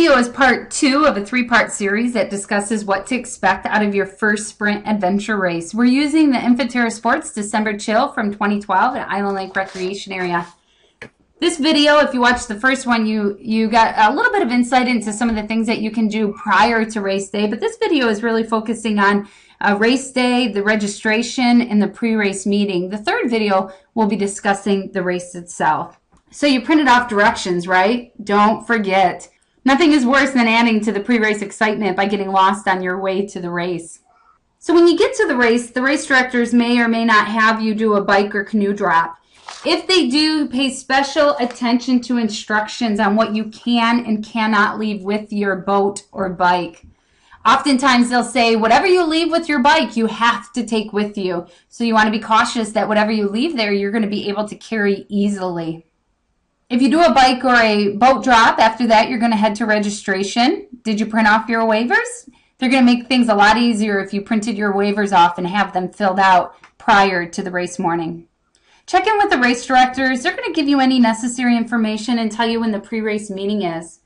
video is part 2 of a 3-part series that discusses what to expect out of your first sprint adventure race. We're using the Infinterra Sports December Chill from 2012 at Island Lake Recreation Area. This video, if you watched the first one, you got a little bit of insight into some of the things that you can do prior to race day, but this video is really focusing on race day, the registration, and the pre-race meeting. The third video will be discussing the race itself. So you printed off directions, right? Don't forget. Nothing is worse than adding to the pre-race excitement by getting lost on your way to the race. So when you get to the race directors may or may not have you do a bike or canoe drop. If they do, pay special attention to instructions on what you can and cannot leave with your boat or bike. Oftentimes they'll say, whatever you leave with your bike, you have to take with you. So you want to be cautious that whatever you leave there, you're going to be able to carry easily. If you do a bike or a boat drop, after that, you're going to head to registration. Did you print off your waivers? They're going to make things a lot easier if you printed your waivers off and have them filled out prior to the race morning. Check in with the race directors. They're going to give you any necessary information and tell you when the pre-race meeting is.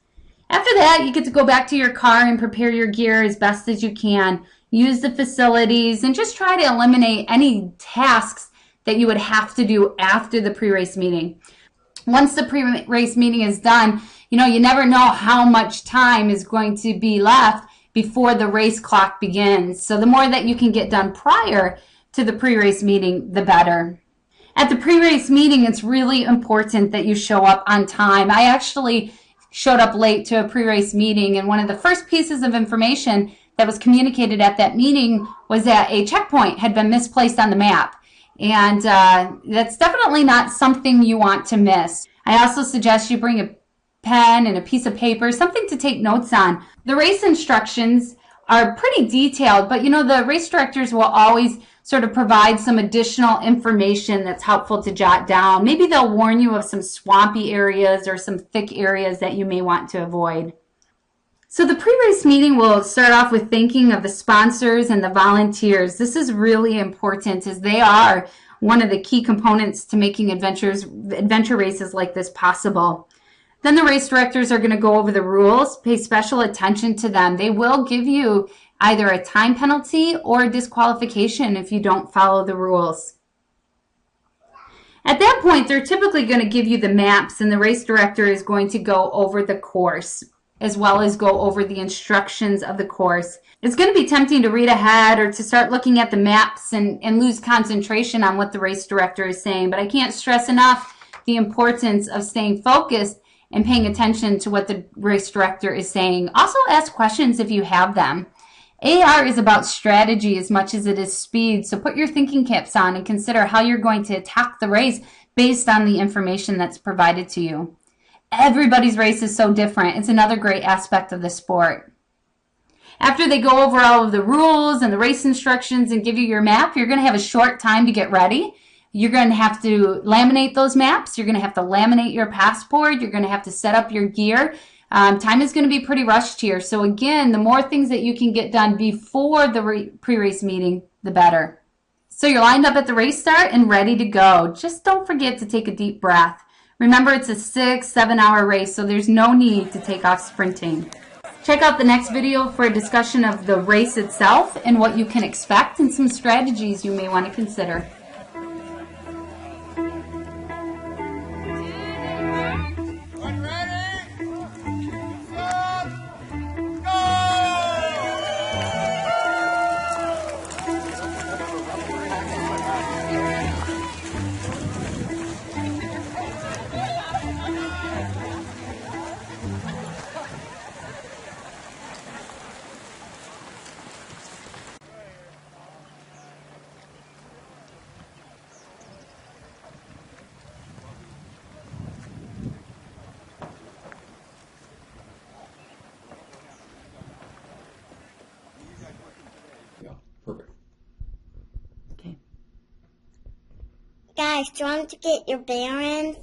After that, you get to go back to your car and prepare your gear as best as you can. Use the facilities and just try to eliminate any tasks that you would have to do after the pre-race meeting. Once the pre-race meeting is done, you never know how much time is going to be left before the race clock begins. So the more that you can get done prior to the pre-race meeting, the better. At the pre-race meeting, it's really important that you show up on time. I actually showed up late to a pre-race meeting, and one of the first pieces of information that was communicated at that meeting was that a checkpoint had been misplaced on the map. And that's definitely not something you want to miss. I also suggest you bring a pen and a piece of paper, something to take notes on. The race instructions are pretty detailed, but the race directors will always sort of provide some additional information that's helpful to jot down. Maybe they'll warn you of some swampy areas or some thick areas that you may want to avoid. So the pre-race meeting will start off with thanking of the sponsors and the volunteers. This is really important as they are one of the key components to making adventure races like this possible. Then the race directors are going to go over the rules, pay special attention to them. They will give you either a time penalty or a disqualification if you don't follow the rules. At that point, they're typically going to give you the maps, and the race director is going to go over the course as well as go over the instructions of the course. It's going to be tempting to read ahead or to start looking at the maps and lose concentration on what the race director is saying, but I can't stress enough the importance of staying focused and paying attention to what the race director is saying. Also ask questions if you have them. AR is about strategy as much as it is speed, so put your thinking caps on and consider how you're going to attack the race based on the information that's provided to you. Everybody's race is so different. It's another great aspect of the sport. After they go over all of the rules and the race instructions and give you your map, you're going to have a short time to get ready. You're going to have to laminate those maps. You're going to have to laminate your passport. You're going to have to set up your gear. Time is going to be pretty rushed here. So again, the more things that you can get done before the pre-race meeting, the better. So you're lined up at the race start and ready to go. Just don't forget to take a deep breath. Remember, it's a 6-7 hour race, so there's no need to take off sprinting. Check out the next video for a discussion of the race itself and what you can expect and some strategies you may want to consider. Perfect. Okay. Guys, do you want to get your bearings?